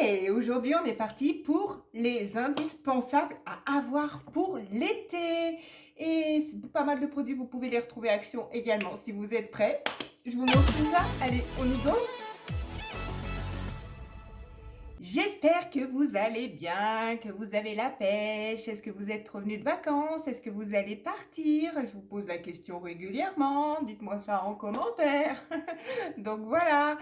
Et aujourd'hui, on est parti pour les indispensables à avoir pour l'été. Et c'est pas mal de produits, vous pouvez les retrouver à Action également si vous êtes prêts. Je vous montre tout ça. Allez, on y go. J'espère que vous allez bien, que vous avez la pêche. Est-ce que vous êtes revenu de vacances? Est-ce que vous allez partir? Je vous pose la question régulièrement. Dites-moi ça en commentaire. Donc voilà.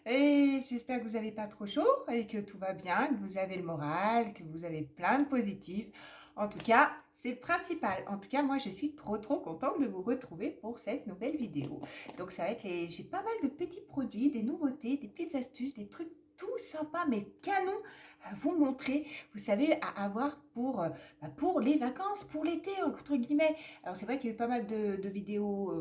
Et j'espère que vous n'avez pas trop chaud et que tout va bien, que vous avez le moral, que vous avez plein de positifs. En tout cas, c'est le principal. En tout cas, moi, je suis trop contente de vous retrouver pour cette nouvelle vidéo. Donc, ça va être j'ai pas mal de petits produits, des nouveautés, des petites astuces, des trucs tout sympa mais canon à vous montrer, vous savez, à avoir pour les vacances, pour l'été, entre guillemets. Alors c'est vrai qu'il y a eu pas mal de vidéos,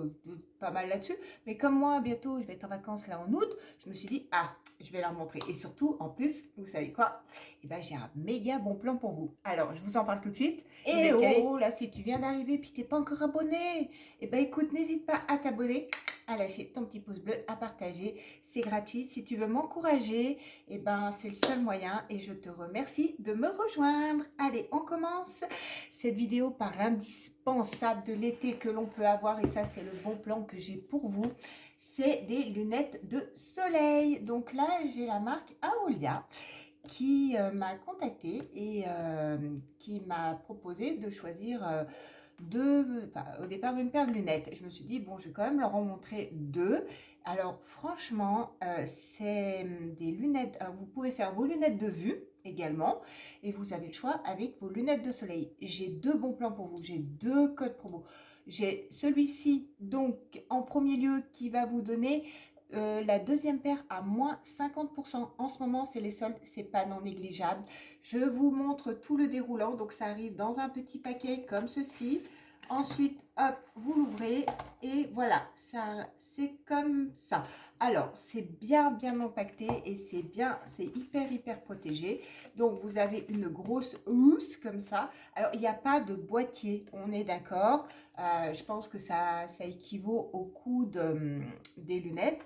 pas mal là-dessus, mais comme moi, bientôt, je vais être en vacances là en août, je me suis dit, ah, je vais leur montrer. Et surtout, en plus, vous savez quoi? Eh ben, j'ai un méga bon plan pour vous. Alors, je vous en parle tout de suite. Et oh, là, si tu viens d'arriver puis t'es pas encore abonné, eh ben, écoute, n'hésite pas à t'abonner, à lâcher ton petit pouce bleu, à partager. C'est gratuit. Si tu veux m'encourager, eh ben, c'est le seul moyen et je te remercie de me rejoindre. Allez, on commence cette vidéo par l'indispensable de l'été que l'on peut avoir et ça, c'est le bon plan que j'ai pour vous. C'est des lunettes de soleil. Donc là, j'ai la marque Aolia qui m'a contactée et qui m'a proposé de choisir au départ une paire de lunettes. Je me suis dit, bon, je vais quand même leur en montrer deux. Alors franchement, c'est des lunettes, alors vous pouvez faire vos lunettes de vue également et vous avez le choix avec vos lunettes de soleil. J'ai deux bons plans pour vous, j'ai deux codes promo. J'ai celui-ci donc en premier lieu qui va vous donner la deuxième paire à moins 50%. En ce moment, c'est les soldes, c'est pas non négligeable. Je vous montre tout le déroulant. Donc, ça arrive dans un petit paquet comme ceci. Ensuite, hop, vous l'ouvrez et voilà, ça, c'est comme ça. Alors, c'est bien empaqueté et c'est hyper protégé. Donc, vous avez une grosse housse comme ça. Alors, il n'y a pas de boîtier, on est d'accord. Je pense que ça équivaut au coût des lunettes.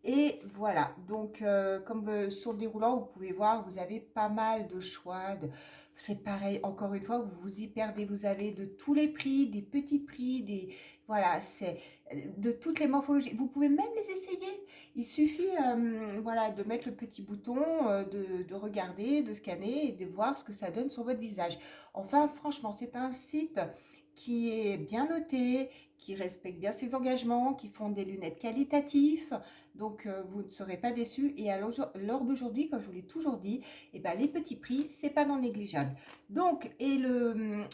Et voilà, donc comme sur le déroulant, vous pouvez voir, vous avez pas mal de choix. C'est pareil, encore une fois, vous vous y perdez. Vous avez de tous les prix, des petits prix, voilà, c'est de toutes les morphologies. Vous pouvez même les essayer. Il suffit voilà, de mettre le petit bouton, de regarder, de scanner et de voir ce que ça donne sur votre visage. Enfin, franchement, c'est un site qui est bien noté, qui respecte bien ses engagements, qui font des lunettes qualitatives. Donc, vous ne serez pas déçus. Et à l'heure d'aujourd'hui, comme je vous l'ai toujours dit, eh ben, les petits prix, c'est pas non négligeable. Donc, et le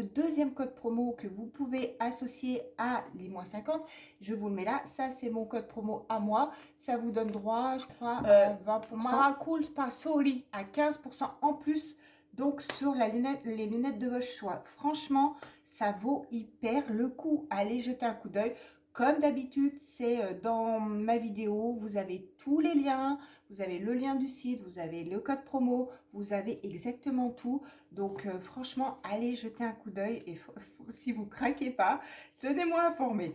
deuxième code promo que vous pouvez associer à les moins 50, je vous le mets là. Ça, c'est mon code promo à moi. Ça vous donne droit, je crois, à 20%. Maracul Spasoli à 15% en plus. Donc, sur les lunettes de votre choix. Franchement, ça vaut hyper le coup. Allez jeter un coup d'œil. Comme d'habitude, c'est dans ma vidéo, vous avez tous les liens, vous avez le lien du site, vous avez le code promo, vous avez exactement tout. Donc franchement, allez jeter un coup d'œil et si vous craquez pas, tenez-moi informé.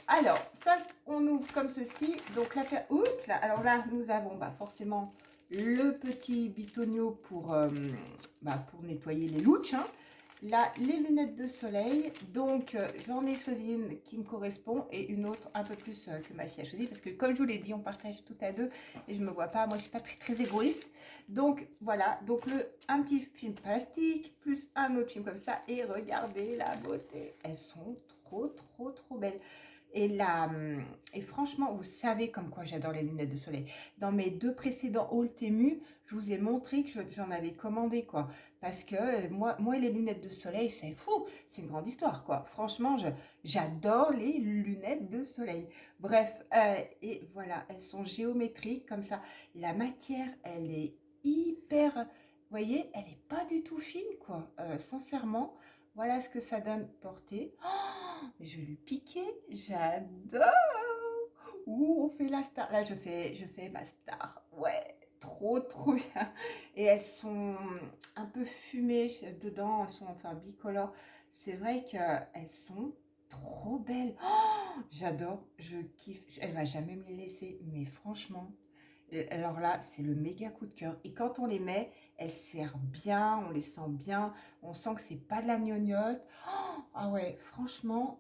Alors, ça, on ouvre comme ceci. Donc là, oups, là, alors là, nous avons forcément le petit bitonio pour nettoyer les louches, hein. Là, les lunettes de soleil, donc j'en ai choisi une qui me correspond et une autre un peu plus que ma fille a choisi parce que comme je vous l'ai dit, on partage tout à deux et je me vois pas, moi je suis pas très égoïste. Donc voilà, donc un petit film plastique plus un autre film comme ça et regardez la beauté, elles sont trop belles. Et là, et franchement, vous savez comme quoi j'adore les lunettes de soleil. Dans mes deux précédents hauls Temu, je vous ai montré que j'en avais commandé, quoi. Parce que moi les lunettes de soleil, c'est fou, c'est une grande histoire, quoi. Franchement, j'adore les lunettes de soleil. Bref, et voilà, elles sont géométriques, comme ça. La matière, elle est hyper, vous voyez, elle n'est pas du tout fine, quoi. Sincèrement, voilà ce que ça donne portée. Oh, je vais lui piquer, j'adore. Ouh, on fait la star. Là, je fais ma star. Ouais, trop bien. Et elles sont un peu fumées dedans. Elles sont enfin bicolores. C'est vrai qu'elles sont trop belles. Oh, j'adore, je kiffe. Elle va jamais me les laisser. Mais franchement, Alors là, c'est le méga coup de cœur. Et quand on les met, elles serrent bien, on les sent bien, on sent que c'est pas de la gnognotte. Oh, ah ouais, franchement,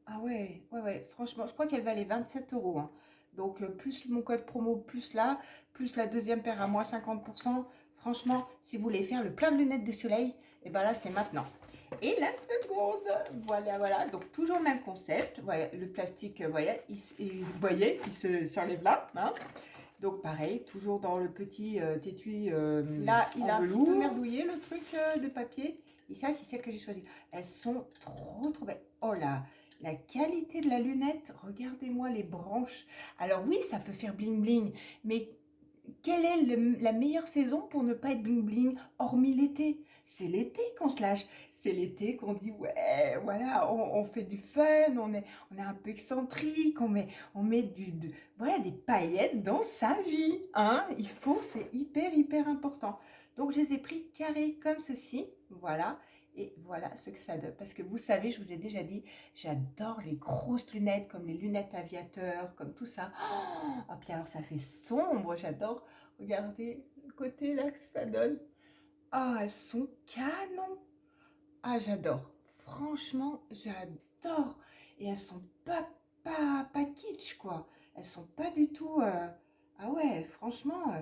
ah ouais, ouais, ouais, franchement, je crois qu'elle valait 27 euros. Hein. Donc, plus mon code promo, plus là, plus la deuxième paire à moi, 50%. Franchement, si vous voulez faire le plein de lunettes de soleil, et ben là, c'est maintenant. Et la seconde, voilà, voilà, donc toujours le même concept. Voilà, le plastique, voyez, vous voyez, s'enlève là. Hein. Donc pareil, toujours dans le petit étui là, il a un petit peu merdouillé le truc de papier. Et ça, c'est celle que j'ai choisi. Elles sont trop, trop belles. Oh là, la qualité de la lunette, regardez-moi les branches. Alors oui, ça peut faire bling bling, mais quelle est la meilleure saison pour ne pas être bling bling, hormis l'été? C'est l'été qu'on se lâche. C'est l'été qu'on dit, ouais, voilà, on fait du fun, on est un peu excentrique, on met voilà, des paillettes dans sa vie. Hein. Il faut, c'est hyper, hyper important. Donc, je les ai pris carrés comme ceci. Voilà. Et voilà ce que ça donne. Parce que vous savez, je vous ai déjà dit, j'adore les grosses lunettes, comme les lunettes aviateurs, comme tout ça. Oh, puis alors, ça fait sombre, j'adore. Regardez le côté là que ça donne. Ah, elles sont canon. Ah, j'adore. Franchement, j'adore. Et elles sont pas kitsch, quoi. Elles sont pas du tout... Ah ouais, franchement,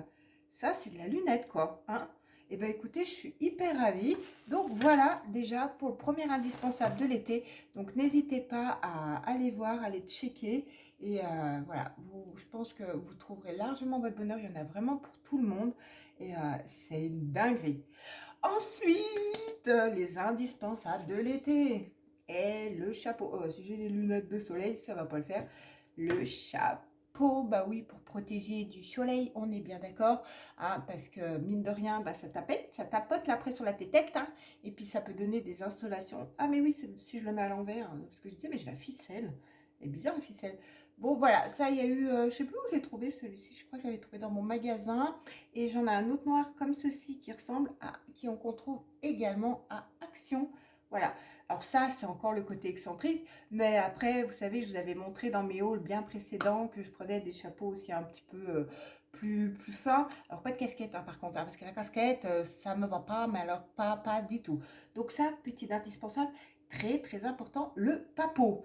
ça, c'est de la lunette, quoi. Hein. Eh bien, écoutez, je suis hyper ravie. Donc, voilà, déjà, pour le premier indispensable de l'été. Donc, n'hésitez pas à aller voir, aller checker. Et voilà, je pense que vous trouverez largement votre bonheur. Il y en a vraiment pour tout le monde. Et c'est une dinguerie. Ensuite, les indispensables de l'été. Et le chapeau. Oh, si j'ai les lunettes de soleil, ça va pas le faire. Le chapeau, bah oui, pour protéger du soleil, on est bien d'accord. Hein, parce que mine de rien, bah, ça tapote là après sur la tête. Hein, et puis ça peut donner des installations. Ah mais oui, si je le mets à l'envers. Hein, parce que je disais, mais j'ai la ficelle. C'est bizarre la ficelle. Bon voilà, ça il y a eu, je sais plus où je l'ai trouvé celui-ci. Je crois que je l'avais trouvé dans mon magasin. Et j'en ai un autre noir comme ceci qui ressemble à, qu'on trouve également à Action. Voilà. Alors ça, c'est encore le côté excentrique. Mais après, vous savez, je vous avais montré dans mes hauls bien précédents que je prenais des chapeaux aussi un petit peu plus fins. Alors pas de casquette hein, par contre, hein, parce que la casquette, ça me va pas, mais alors pas du tout. Donc ça, petit indispensable, très très important, le papeau.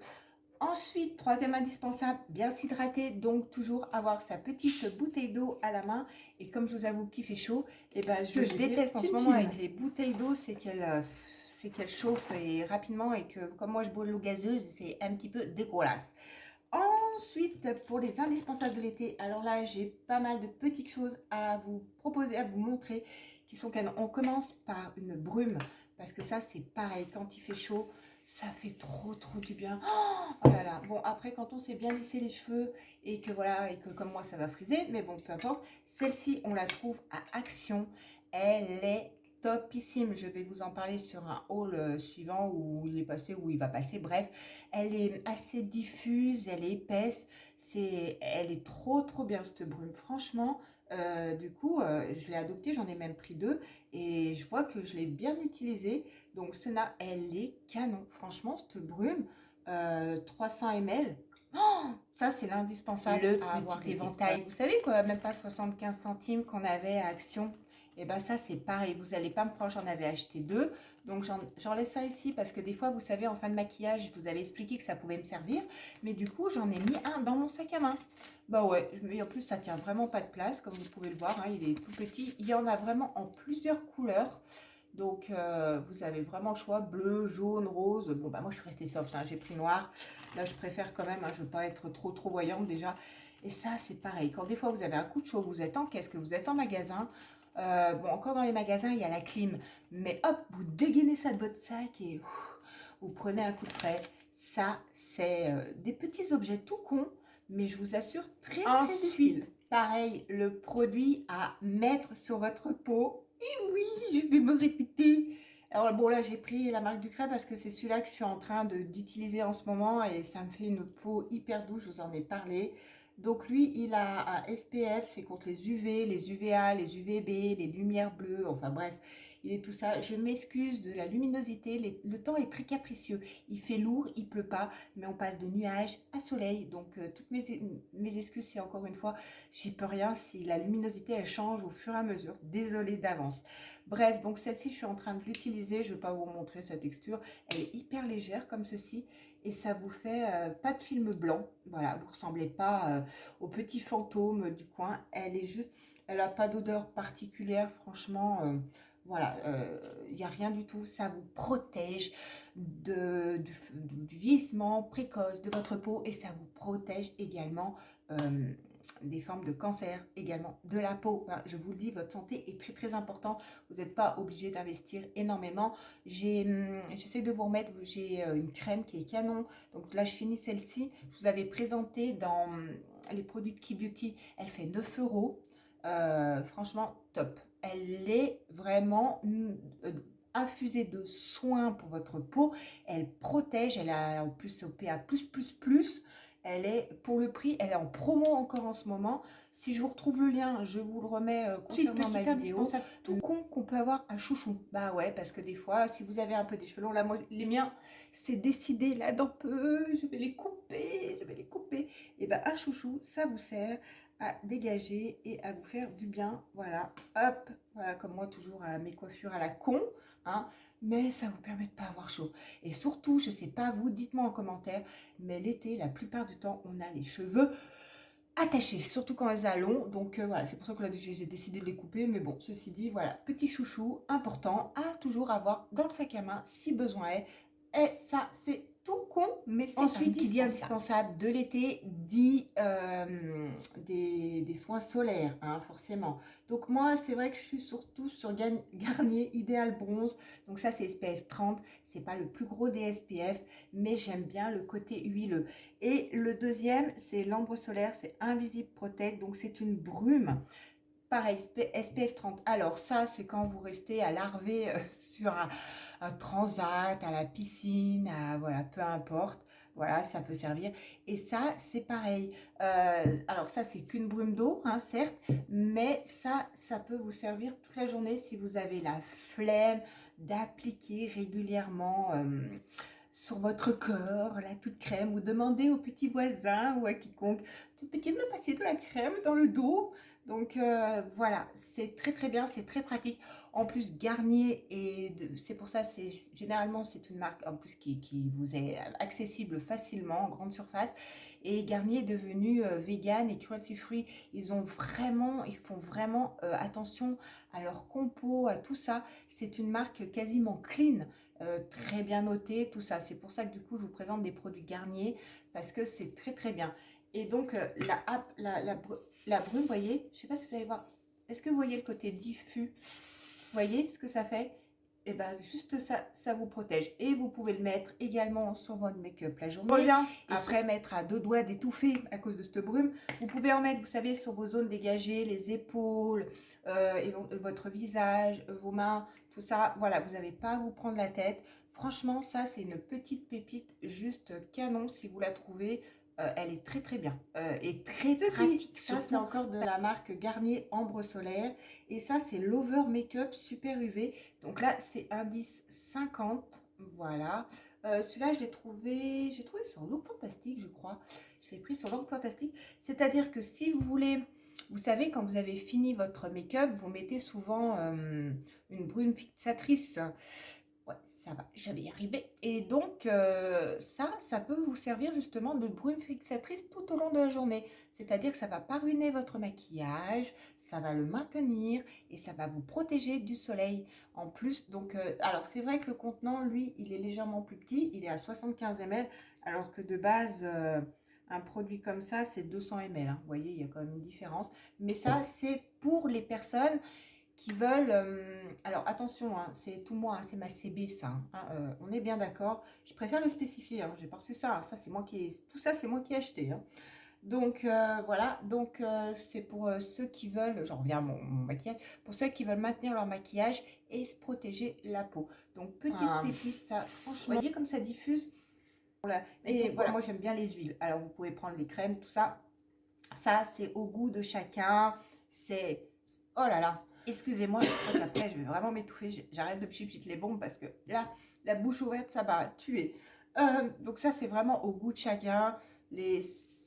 Ensuite, troisième indispensable, bien s'hydrater, donc toujours avoir sa petite bouteille d'eau à la main. Et comme je vous avoue qu'il fait chaud, et ben je déteste en ce moment avec les bouteilles d'eau, c'est qu'elles chauffent et rapidement et que comme moi je bois de l'eau gazeuse, c'est un petit peu dégueulasse. Ensuite, pour les indispensables de l'été, alors là, j'ai pas mal de petites choses à vous proposer, à vous montrer, qui sont canons. On commence par une brume, parce que ça, c'est pareil, quand il fait chaud, ça fait trop, trop du bien. Oh là là. Bon, après, quand on s'est bien lissé les cheveux, et que voilà, et que comme moi, ça va friser, mais bon, peu importe, celle-ci, on la trouve à Action. Elle est topissime. Je vais vous en parler sur un haul suivant où il est passé, où il va passer. Bref, elle est assez diffuse, elle est épaisse. Elle est trop, trop bien cette brume. Franchement, du coup, je l'ai adoptée, j'en ai même pris deux et je vois que je l'ai bien utilisée. Donc, Sena, elle est canon. Franchement, cette brume, 300 ml. Oh, ça, c'est l'indispensable à avoir petit éventail. Vous savez quoi, même pas 75 centimes qu'on avait à Action. Et bien ça, c'est pareil. Vous n'allez pas me croire, j'en avais acheté deux. Donc, j'en laisse ça ici parce que des fois, vous savez, en fin de maquillage, je vous avais expliqué que ça pouvait me servir. Mais du coup, j'en ai mis un dans mon sac à main. Bah ouais, mais en plus, ça tient vraiment pas de place, comme vous pouvez le voir. Hein, il est tout petit. Il y en a vraiment en plusieurs couleurs. Donc, vous avez vraiment le choix, bleu, jaune, rose. Bon, bah moi, je suis restée soft, hein, j'ai pris noir. Là, je préfère quand même, hein, je ne veux pas être trop, trop voyante déjà. Et ça, c'est pareil. Quand des fois, vous avez un coup de chaud, vous êtes en caisse, que vous êtes en magasin. Bon, encore dans les magasins, il y a la clim. Mais hop, vous dégainez ça de votre sac et vous prenez un coup de frais. Ça, c'est des petits objets tout cons, mais je vous assure, très, très utile. Pareil, le produit à mettre sur votre peau. Et oui, je vais me répéter. Alors bon, là, j'ai pris la marque du Crêt parce que c'est celui-là que je suis en train d'utiliser en ce moment et ça me fait une peau hyper douce, je vous en ai parlé. Donc lui, il a un SPF, c'est contre les UV, les UVA, les UVB, les lumières bleues, enfin bref. il est tout ça. Je m'excuse de la luminosité, le temps est très capricieux. Il fait lourd, il pleut pas, mais on passe de nuages à soleil. Donc, toutes mes excuses, si encore une fois, j'y peux rien si la luminosité, elle change au fur et à mesure. Désolée d'avance. Bref, donc celle-ci, je suis en train de l'utiliser. Je ne vais pas vous montrer sa texture. Elle est hyper légère comme ceci. Et ça vous fait pas de film blanc. Voilà, vous ne ressemblez pas au petit fantôme du coin. Elle est juste, elle n'a pas d'odeur particulière, franchement. Voilà, il n'y a rien du tout. Ça vous protège du vieillissement précoce de votre peau et ça vous protège également des formes de cancer, également de la peau. Voilà, je vous le dis, votre santé est très très importante. Vous n'êtes pas obligé d'investir énormément. J'essaie de vous remettre, j'ai une crème qui est canon. Donc là, je finis celle-ci. Je vous avais présenté dans les produits de Key Beauty. Elle fait 9 euros. Franchement, top. Elle est vraiment infusée de soins pour votre peau. Elle protège. Elle a en plus au PA+++. Elle est, pour le prix, elle est en promo encore en ce moment. Si je vous retrouve le lien, je vous le remets concernant ma vidéo. Tout con qu'on peut avoir un chouchou. Bah ouais, parce que des fois, si vous avez un peu des cheveux longs, là, moi, les miens, c'est décidé, là, dans peu, je vais les couper, je vais les couper. Et bah, un chouchou, ça vous sert à dégager et à vous faire du bien. Voilà, hop, voilà, comme moi, toujours à mes coiffures à la con, hein. Mais ça vous permet de pas avoir chaud. Et surtout, je sais pas vous, dites-moi en commentaire, mais l'été, la plupart du temps, on a les cheveux attachés, surtout quand elles ont. Donc voilà, c'est pour ça que là, j'ai décidé de les couper. Mais bon, ceci dit, voilà, petit chouchou important à toujours avoir dans le sac à main si besoin est. Et ça, c'est tout con, mais c'est ensuite, qui dit indispensable de l'été, dit des soins solaires, hein, forcément. Donc moi, c'est vrai que je suis surtout sur Garnier Idéal Bronze. Donc ça, c'est SPF 30. C'est pas le plus gros des SPF, mais j'aime bien le côté huileux. Et le deuxième, c'est l'ambre solaire, c'est Invisible Protect. Donc c'est une brume. Pareil, SPF 30. Alors ça, c'est quand vous restez à larver sur un transat, à la piscine, voilà, peu importe. Voilà, ça peut servir. Et ça, c'est pareil. Alors ça, c'est qu'une brume d'eau, hein, certes, mais ça peut vous servir toute la journée si vous avez la flemme d'appliquer régulièrement sur votre corps la toute crème. Vous demandez aux petits voisins ou à quiconque, tu peux me passer de la crème dans le dos? Donc voilà, c'est très très bien, c'est très pratique. En plus, Garnier, et c'est pour ça, généralement c'est une marque en plus qui vous est accessible facilement en grande surface. Et Garnier est devenu vegan et cruelty free. Ils font vraiment attention à leur compo, à tout ça. C'est une marque quasiment clean. Très bien notée, tout ça. C'est pour ça que du coup, je vous présente des produits Garnier parce que c'est très très bien. Et donc, la brume, vous voyez, je ne sais pas si vous allez voir, est-ce que vous voyez le côté diffus? Vous voyez ce que ça fait? Et bien, juste ça, ça vous protège. Et vous pouvez le mettre également sur votre make-up la journée. Et après, mettre à deux doigts d'étouffer à cause de cette brume. Vous pouvez en mettre, vous savez, sur vos zones dégagées, les épaules, et votre visage, vos mains, tout ça. Voilà, vous n'avez pas à vous prendre la tête. Franchement, ça, c'est une petite pépite juste canon si vous la trouvez. Elle est très très bien et très pratique. Ça, c'est encore de la marque Garnier Ambre Solaire. Et ça, c'est l'Over Makeup Super UV. Donc là, c'est indice 50. Voilà. Celui-là, j'ai trouvé sur Look Fantastique, je crois. Je l'ai pris sur Look Fantastique. C'est-à-dire que si vous voulez, vous savez, quand vous avez fini votre make-up, vous mettez souvent une brume fixatrice. Ouais, ça va, j'avais y arrivé. Et donc, ça peut vous servir justement de brume fixatrice tout au long de la journée. C'est-à-dire que ça ne va pas ruiner votre maquillage, ça va le maintenir et ça va vous protéger du soleil. En plus, donc, alors c'est vrai que le contenant, lui, il est légèrement plus petit, il est à 75 ml, alors que de base, un produit comme ça, c'est 200 ml. Hein. Vous voyez, il y a quand même une différence. Mais ça, c'est pour les personnes qui veulent, alors attention, hein, c'est tout moi, hein, c'est ma CB ça, hein, on est bien d'accord, je préfère le spécifier, hein, j'ai pas reçu ça, ça c'est moi tout ça c'est moi qui ai acheté, hein. Donc voilà, donc c'est pour ceux qui veulent, j'en reviens à mon maquillage, pour ceux qui veulent maintenir leur maquillage et se protéger la peau. Donc petite pépite, ça, franchement, vous voyez comme ça diffuse. Voilà. Et donc, voilà, moi j'aime bien les huiles, alors vous pouvez prendre les crèmes, tout ça, ça c'est au goût de chacun, c'est, oh là là. Excusez-moi, je crois qu'après, je vais vraiment m'étouffer. J'arrête de pchit les bombes parce que là, la bouche ouverte, ça va tuer. Donc ça, c'est vraiment au goût de chacun.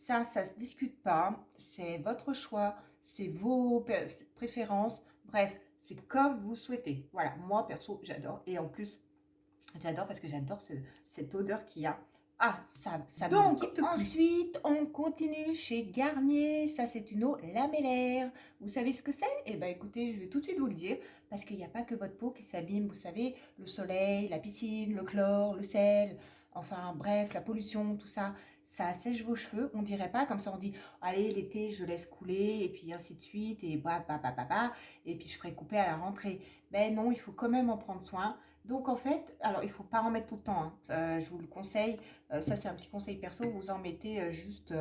Ça se discute pas. C'est votre choix, c'est vos préférences. Bref, c'est comme vous souhaitez. Voilà, moi, perso, j'adore. Et en plus, j'adore parce que j'adore cette odeur qu'il y a. Ah, ça me quitte plus. Ensuite, on continue chez Garnier. Ça, c'est une eau lamellaire. Vous savez ce que c'est? Eh bien, écoutez, je vais tout de suite vous le dire. Parce qu'il n'y a pas que votre peau qui s'abîme. Vous savez, le soleil, la piscine, le chlore, le sel. Enfin, bref, la pollution, tout ça. Ça assèche vos cheveux. On dirait pas comme ça. On dit, allez, l'été, je laisse couler. Et puis, ainsi de suite. Et et puis, je ferai couper à la rentrée. Ben non, il faut quand même en prendre soin. Donc en fait, alors il ne faut pas en mettre tout le temps, hein. Je vous le conseille, ça c'est un petit conseil perso, vous en mettez juste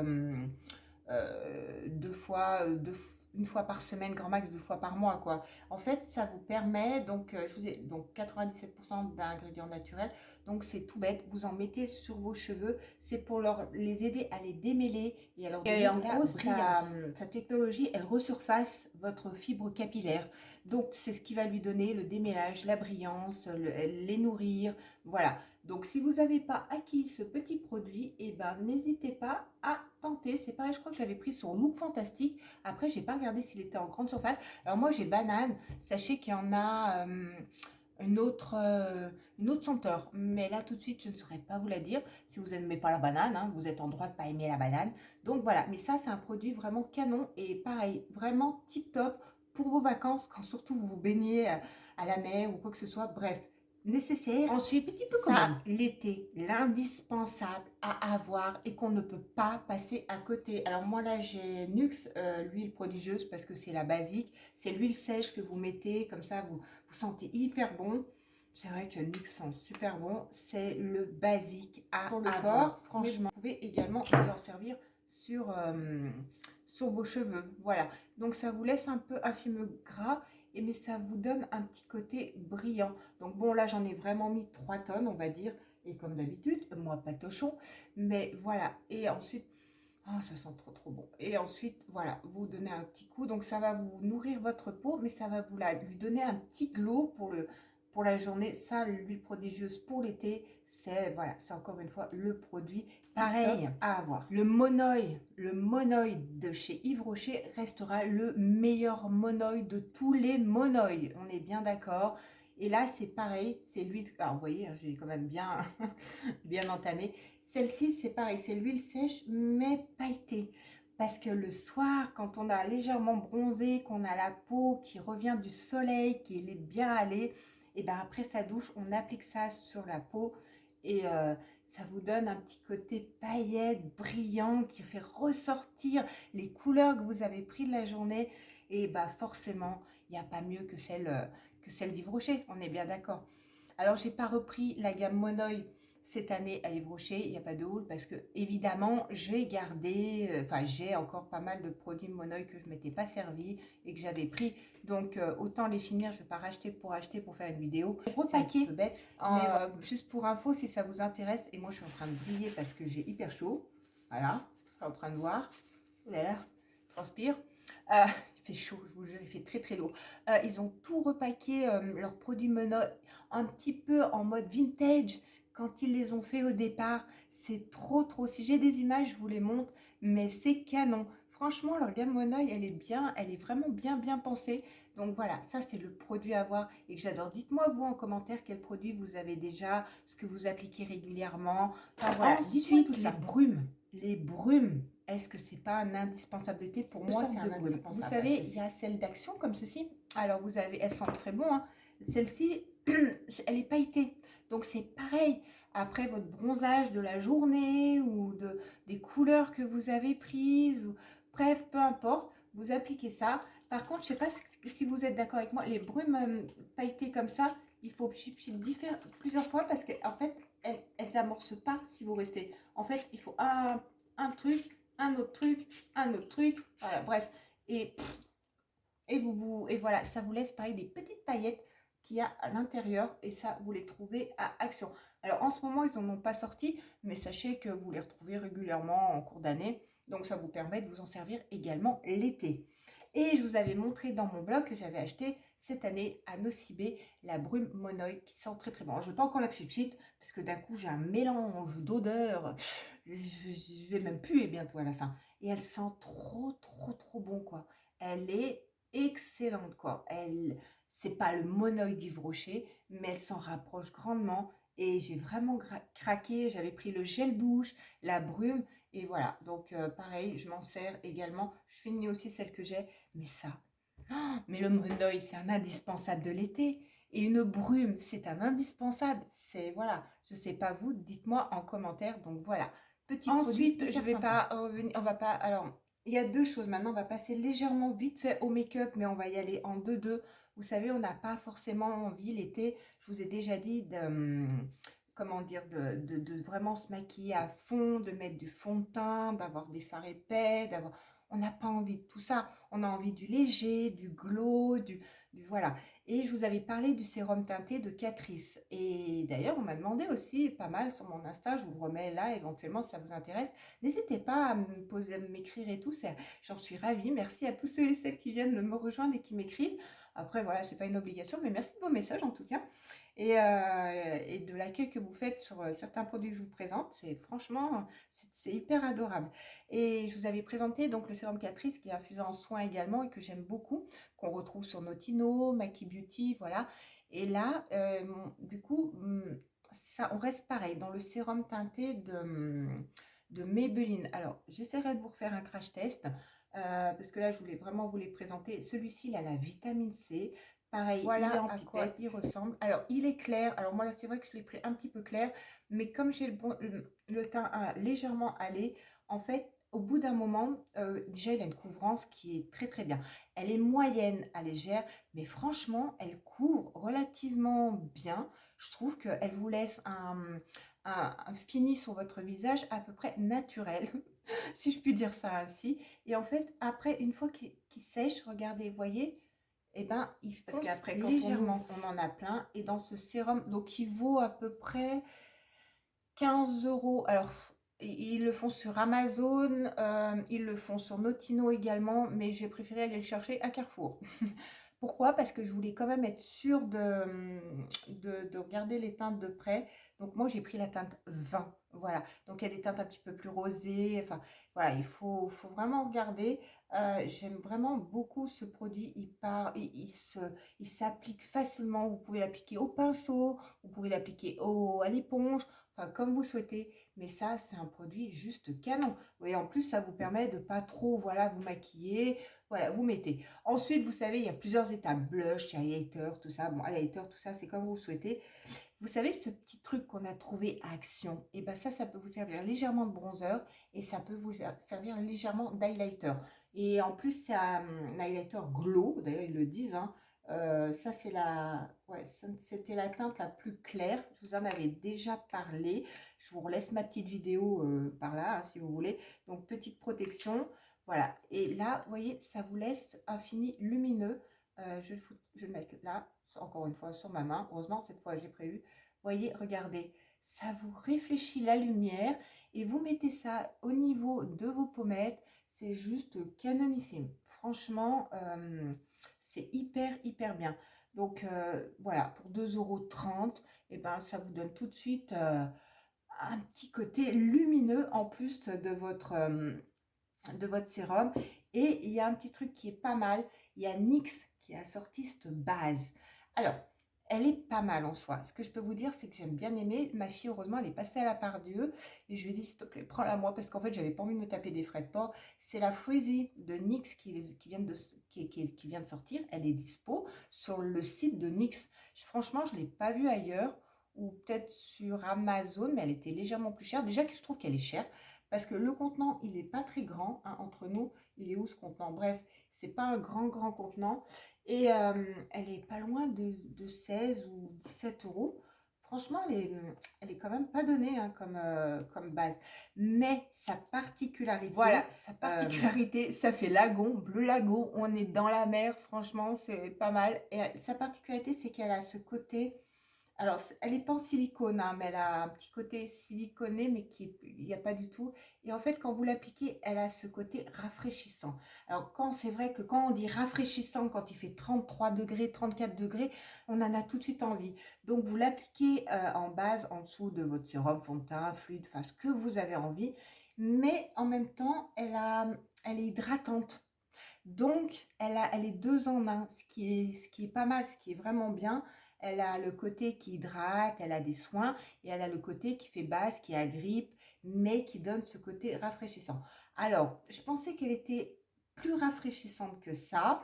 une fois par semaine, grand max 2 fois par mois, quoi. En fait, ça vous permet, donc, je vous ai, donc 97% d'ingrédients naturels, donc c'est tout bête, vous en mettez sur vos cheveux, c'est pour les aider à les démêler et alors donner en gros, sa technologie, elle resurface votre fibre capillaire. Donc, c'est ce qui va lui donner le démêlage, la brillance, les nourrir, voilà. Donc, si vous n'avez pas acquis ce petit produit, eh ben, n'hésitez pas à tenter. C'est pareil, je crois que je l'avais pris sur Look Fantastique. Après, j'ai pas regardé s'il était en grande surface. Alors, moi, j'ai banane. Sachez qu'il y en a une autre senteur. Mais là, tout de suite, je ne saurais pas vous la dire. Si vous n'aimez pas la banane, hein, vous êtes en droit de pas aimer la banane. Donc, voilà. Mais ça, c'est un produit vraiment canon. Et pareil, vraiment tip top pour vos vacances, quand surtout vous vous baignez à la mer ou quoi que ce soit. Bref, nécessaire. Ensuite, petit peu ça, l'été, l'indispensable à avoir et qu'on ne peut pas passer à côté. Alors moi là, j'ai Nuxe, l'huile prodigieuse parce que c'est la basique. C'est l'huile sèche que vous mettez, comme ça vous sentez hyper bon. C'est vrai que Nuxe sent super bon. C'est le basique à pour le corps. Franchement, vous pouvez également vous en servir sur vos cheveux. Voilà. Donc ça vous laisse un peu un film gras mais ça vous donne un petit côté brillant. Donc bon, là, j'en ai vraiment mis 3 tonnes, on va dire. Et comme d'habitude, moi, patochon. Mais voilà. Et ensuite, oh, ça sent trop, trop bon. Et ensuite, voilà, vous donnez un petit coup. Donc ça va vous nourrir votre peau, mais ça va lui donner un petit glow pour la journée. Ça, l'huile prodigieuse pour l'été, c'est voilà, c'est encore une fois le produit pareil à avoir. Le monoï de chez Yves Rocher restera le meilleur monoï de tous les monoïs. On est bien d'accord. Et là, c'est pareil, c'est l'huile. Alors, vous voyez, hein, j'ai quand même bien, bien entamé. Celle-ci, c'est pareil, c'est l'huile sèche, mais pailletée. Parce que le soir, quand on a légèrement bronzé, qu'on a la peau qui revient du soleil, qui est bien allée, et ben après sa douche, on applique ça sur la peau et ça vous donne un petit côté paillette, brillant, qui fait ressortir les couleurs que vous avez prises de la journée. Et bah forcément, il n'y a pas mieux que celle d'Yves Rocher, on est bien d'accord. Alors, j'ai pas repris la gamme Monoï cette année à Yves Rocher, il n'y a pas de houle parce que évidemment j'ai gardé, enfin j'ai encore pas mal de produits Monoï que je m'étais pas servi et que j'avais pris, donc autant les finir, je vais pas racheter pour faire une vidéo, repaquer, bête, mais juste pour info si ça vous intéresse, et moi je suis en train de briller parce que j'ai hyper chaud, voilà, je suis en train de voir, oh là là, je transpire, il fait chaud, je vous jure, il fait très très lourd. Ils ont tout repaqué, leurs produits Monoï, un petit peu en mode vintage, quand ils les ont fait au départ, c'est trop trop. Si j'ai des images, je vous les montre, mais c'est canon. Franchement, leur gamme Monoï, elle est bien, elle est vraiment bien bien pensée. Donc voilà, ça c'est le produit à voir et que j'adore. Dites-moi vous en commentaire quel produit vous avez déjà, ce que vous appliquez régulièrement. Enfin voilà, dites-moi tout ça. Les brumes. Est-ce que c'est pas un indispensable d'été? Pour moi, c'est un indispensable. Vous savez, il y a celle d'Action comme ceci. Alors vous avez, elles sentent très bon, hein. Celle-ci, elle est pailletée. Donc c'est pareil, après votre bronzage de la journée ou des couleurs que vous avez prises, ou, bref, peu importe, vous appliquez ça. Par contre, je ne sais pas si vous êtes d'accord avec moi, les brumes pailletées comme ça, il faut plusieurs fois parce qu'en fait, elles amorcent pas si vous restez. En fait, il faut un truc, un autre truc, un autre truc, voilà, bref. Et voilà, ça vous laisse pareil des petites paillettes qu'il y a à l'intérieur et ça, vous les trouvez à Action. Alors, en ce moment, ils n'en ont pas sorti, mais sachez que vous les retrouvez régulièrement en cours d'année. Donc, ça vous permet de vous en servir également l'été. Et je vous avais montré dans mon blog que j'avais acheté cette année à Nocibé la brume Monoï qui sent très très bon. Je ne vais pas encore la pchit parce que d'un coup j'ai un mélange d'odeurs. Je vais même puer bientôt à la fin. Et elle sent trop trop trop bon quoi. Elle est excellente quoi. C'est pas le Monoï d'Yves Rocher, mais elle s'en rapproche grandement. Et j'ai vraiment craqué. J'avais pris le gel douche, la brume. Et voilà, donc pareil, je m'en sers également. Je finis aussi celle que j'ai. Mais ça, mais le Monoï, c'est un indispensable de l'été. Et une brume, c'est un indispensable. C'est, voilà, je sais pas vous, dites-moi en commentaire. Donc voilà, petit produit. Ensuite, je vais pas revenir, on va pas, alors, il y a deux choses. Maintenant, on va passer légèrement vite fait au make-up, mais on va y aller en deux-deux. Vous savez, on n'a pas forcément envie l'été. Je vous ai déjà dit de, comment dire, de vraiment se maquiller à fond, de mettre du fond de teint, d'avoir des fards épais, d'avoir... On n'a pas envie de tout ça. On a envie du léger, du glow, voilà. Et je vous avais parlé du sérum teinté de Catrice. Et d'ailleurs, on m'a demandé aussi pas mal sur mon Insta. Je vous le remets là, éventuellement, si ça vous intéresse. N'hésitez pas à me poser, à m'écrire et tout. J'en suis ravie. Merci à tous ceux et celles qui viennent de me rejoindre et qui m'écrivent. Après, voilà, c'est pas une obligation, mais merci de vos messages en tout cas. Et de l'accueil que vous faites sur certains produits que je vous présente. C'est franchement, c'est hyper adorable. Et je vous avais présenté donc le sérum Catrice qui est infusé en soin également et que j'aime beaucoup, qu'on retrouve sur Notino, Maki Beauty, voilà. Et là, du coup, ça, on reste pareil dans le sérum teinté de Maybelline. Alors, j'essaierai de vous refaire un crash test. Parce que là, je voulais vraiment vous les présenter. Celui-ci, il a la vitamine C. Pareil, voilà il est en pipette, il ressemble. Alors, il est clair. Alors, moi, là, c'est vrai que je l'ai pris un petit peu clair. Mais comme j'ai le teint légèrement allé, en fait, au bout d'un moment, déjà, il a une couvrance qui est très, très bien. Elle est moyenne à légère, mais franchement, elle couvre relativement bien. Je trouve qu'elle vous laisse un fini sur votre visage à peu près naturel, si je puis dire ça ainsi. Et en fait, après, une fois qu'il sèche, regardez, vous voyez, et ben, il fonce parce qu'après, légèrement, on en a plein. Et dans ce sérum, donc il vaut à peu près 15 euros. Alors, ils le font sur Amazon, ils le font sur Notino également, mais j'ai préféré aller le chercher à Carrefour. Pourquoi? Parce que je voulais quand même être sûre de regarder les teintes de près. Donc moi, j'ai pris la teinte 20. Voilà. Donc il y a des teintes un petit peu plus rosées. Enfin, voilà, faut vraiment regarder. J'aime vraiment beaucoup ce produit. Il s'applique facilement. Vous pouvez l'appliquer au pinceau, vous pouvez l'appliquer à l'éponge, enfin comme vous souhaitez. Mais ça, c'est un produit juste canon. Vous voyez, en plus, ça vous permet de pas trop, voilà, vous maquiller. Voilà, vous mettez. Ensuite, vous savez, il y a plusieurs étapes, blush, highlighter, tout ça. Bon, highlighter, tout ça, c'est comme vous souhaitez. Vous savez, ce petit truc qu'on a trouvé à Action, et ben ça peut vous servir légèrement de bronzer et ça peut vous servir légèrement d'highlighter. Et en plus, c'est un highlighter glow, d'ailleurs, ils le disent, hein. Ça, c'est ouais, c'était la teinte la plus claire. Je vous en avais déjà parlé. Je vous relaisse ma petite vidéo par là, hein, si vous voulez. Donc, petite protection. Voilà, et là, vous voyez, ça vous laisse un fini lumineux. Je vais le mettre là, encore une fois, sur ma main. Heureusement, cette fois, j'ai prévu. Vous voyez, regardez, ça vous réfléchit la lumière et vous mettez ça au niveau de vos pommettes. C'est juste canonissime. Franchement, c'est hyper, hyper bien. Donc, voilà, pour 2,30 €, et ben, ça vous donne tout de suite un petit côté lumineux en plus de votre sérum. Et il y a un petit truc qui est pas mal, il y a NYX qui a sorti cette base. Alors, elle est pas mal en soi. Ce que je peux vous dire, c'est que j'aime bien aimer. Ma fille, heureusement, elle est passée à la part Dieu. Et je lui ai dit, s'il te plaît, prends-la moi, parce qu'en fait, j'avais pas envie de me taper des frais de port. C'est la Freezy de NYX qui vient de sortir. Elle est dispo sur le site de NYX. Franchement, je ne l'ai pas vue ailleurs, ou peut-être sur Amazon, mais elle était légèrement plus chère. Déjà que je trouve qu'elle est chère, parce que le contenant, il n'est pas très grand, hein, entre nous. Il est où ce contenant? Bref, c'est pas un grand contenant. Et elle est pas loin de 16 ou 17 €. Franchement, elle est quand même pas donnée hein, comme base. Mais sa particularité, voilà, ça fait lagon, bleu lagon. On est dans la mer, franchement, c'est pas mal. Et sa particularité, c'est qu'elle a ce côté Alors, elle n'est pas en silicone, hein, mais elle a un petit côté siliconé, mais il n'y a pas du tout. Et en fait, quand vous l'appliquez, elle a ce côté rafraîchissant. Alors, c'est vrai que quand on dit rafraîchissant, quand il fait 33 degrés, 34 degrés, on en a tout de suite envie. Donc, vous l'appliquez en base, en dessous de votre sérum, fond de teint, fluide, enfin, ce que vous avez envie. Mais en même temps, elle est hydratante. Donc, elle est deux en un, ce qui est pas mal, ce qui est vraiment bien. Elle a le côté qui hydrate, elle a des soins, et elle a le côté qui fait base, qui agrippe, mais qui donne ce côté rafraîchissant. Alors, je pensais qu'elle était plus rafraîchissante que ça.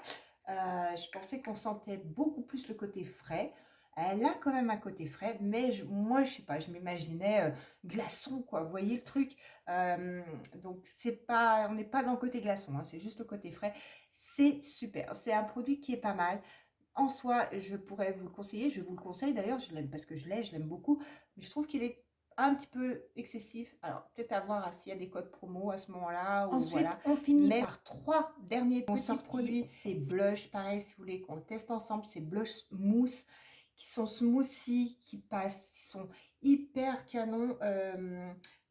Je pensais qu'on sentait beaucoup plus le côté frais. Elle a quand même un côté frais, mais moi, je sais pas, je m'imaginais glaçon, quoi. Vous voyez le truc? Donc, on n'est pas dans le côté glaçon, hein, c'est juste le côté frais. C'est super. C'est un produit qui est pas mal. En soi, je pourrais vous le conseiller. Je vous le conseille d'ailleurs. Je l'aime parce que je l'aime beaucoup. Mais je trouve qu'il est un petit peu excessif. Alors, peut-être à voir s'il y a des codes promo à ce moment-là. Ou Ensuite, voilà. on finit Mais par par trois derniers petits produits. produits. C'est blush. Pareil, si vous voulez qu'on le teste ensemble. C'est blush mousse qui sont smoothie, qui passent, qui sont hyper canon.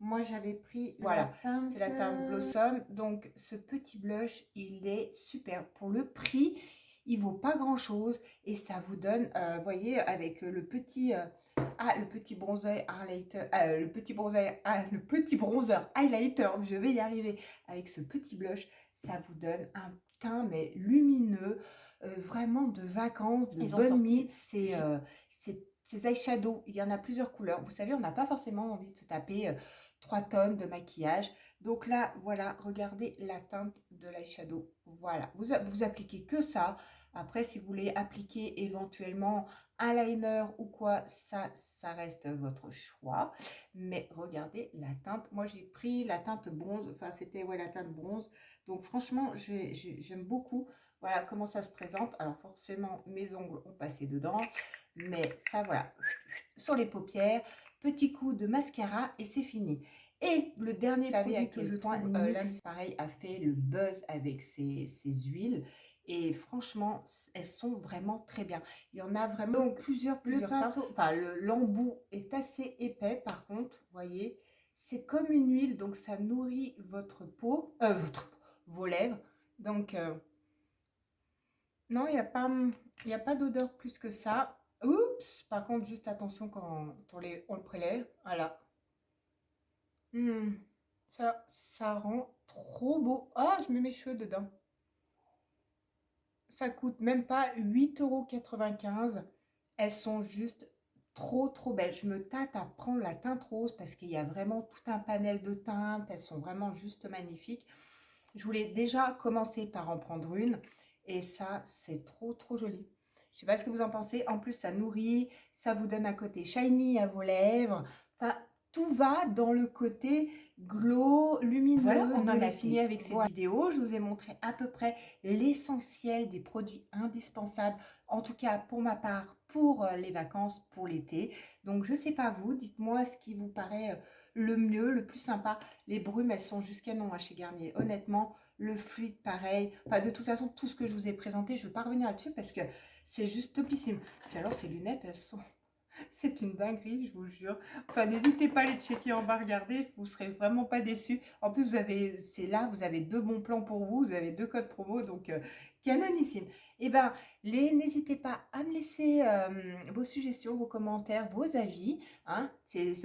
Moi, j'avais pris, voilà, c'est la teinte Blossom. Donc, ce petit blush, il est super. Pour le prix, il vaut pas grand-chose et ça vous donne, voyez, avec le petit, le petit bronzer highlighter, le petit bronzer highlighter, je vais y arriver. Avec ce petit blush, ça vous donne un teint mais lumineux, vraiment de vacances, de bonne mine. Ces eyeshadows, il y en a plusieurs couleurs. Vous savez, on n'a pas forcément envie de se taper 3 tonnes de maquillage. Donc là, voilà, regardez la teinte de l'eyeshadow. Voilà, vous appliquez que ça. Après, si vous voulez appliquer éventuellement un liner ou quoi, ça reste votre choix. Mais regardez la teinte. Moi, j'ai pris la teinte bronze. Enfin, c'était ouais, la teinte bronze. Donc franchement, j'aime beaucoup. Voilà comment ça se présente. Alors forcément, mes ongles ont passé dedans. Mais ça, voilà. Sur les paupières, petit coup de mascara et c'est fini. Et le dernier, vous savez à quel point NYX, pareil, a fait le buzz avec ses huiles. Et franchement, elles sont vraiment très bien. Il y en a vraiment donc, plusieurs pinceaux. Enfin, l'embout est assez épais par contre, vous voyez. C'est comme une huile, donc ça nourrit votre peau, vos lèvres. Donc, non, il y a pas d'odeur plus que ça. Oups! Par contre, juste attention quand on le prélève. Voilà. Ça rend trop beau. Ah, je mets mes cheveux dedans. Ça coûte même pas 8,95 €. Elles sont juste trop belles. Je me tâte à prendre la teinte rose parce qu'il y a vraiment tout un panel de teintes. Elles sont vraiment juste magnifiques. Je voulais déjà commencer par en prendre une. Et ça, c'est trop joli. Je sais pas ce que vous en pensez. En plus, ça nourrit, ça vous donne un côté shiny à vos lèvres. Enfin, tout va dans le côté glow, lumineux. Voilà, on en a fini avec cette vidéo. Je vous ai montré à peu près l'essentiel des produits indispensables, en tout cas pour ma part, pour les vacances, pour l'été. Donc, je sais pas vous, dites-moi ce qui vous paraît le mieux, le plus sympa. Les brumes, elles sont jusqu'à non chez Garnier. Honnêtement, le fluide, pareil. Enfin, de toute façon, tout ce que je vous ai présenté, je ne veux pas revenir là-dessus parce que c'est juste topissime. Puis alors, ces lunettes, elles sont... C'est une dinguerie, je vous jure. Enfin, n'hésitez pas à les checker en bas, regardez, vous serez vraiment pas déçus. En plus, c'est là, vous avez deux bons plans pour vous, vous avez deux codes promo, donc canonissime. Et ben, n'hésitez pas à me laisser vos suggestions, vos commentaires, vos avis. Hein.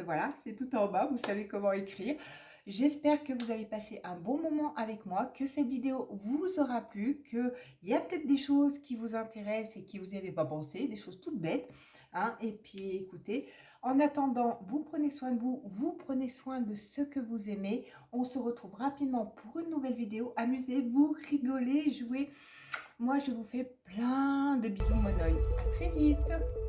Voilà, c'est tout en bas, vous savez comment écrire. J'espère que vous avez passé un bon moment avec moi, que cette vidéo vous aura plu, qu'il y a peut-être des choses qui vous intéressent et qui vous n'y avez pas pensé, des choses toutes bêtes. Hein. Et puis écoutez, en attendant, vous prenez soin de vous, vous prenez soin de ce que vous aimez. On se retrouve rapidement pour une nouvelle vidéo. Amusez-vous, rigolez, jouez. Moi, je vous fais plein de bisous, mon oeil. À très vite.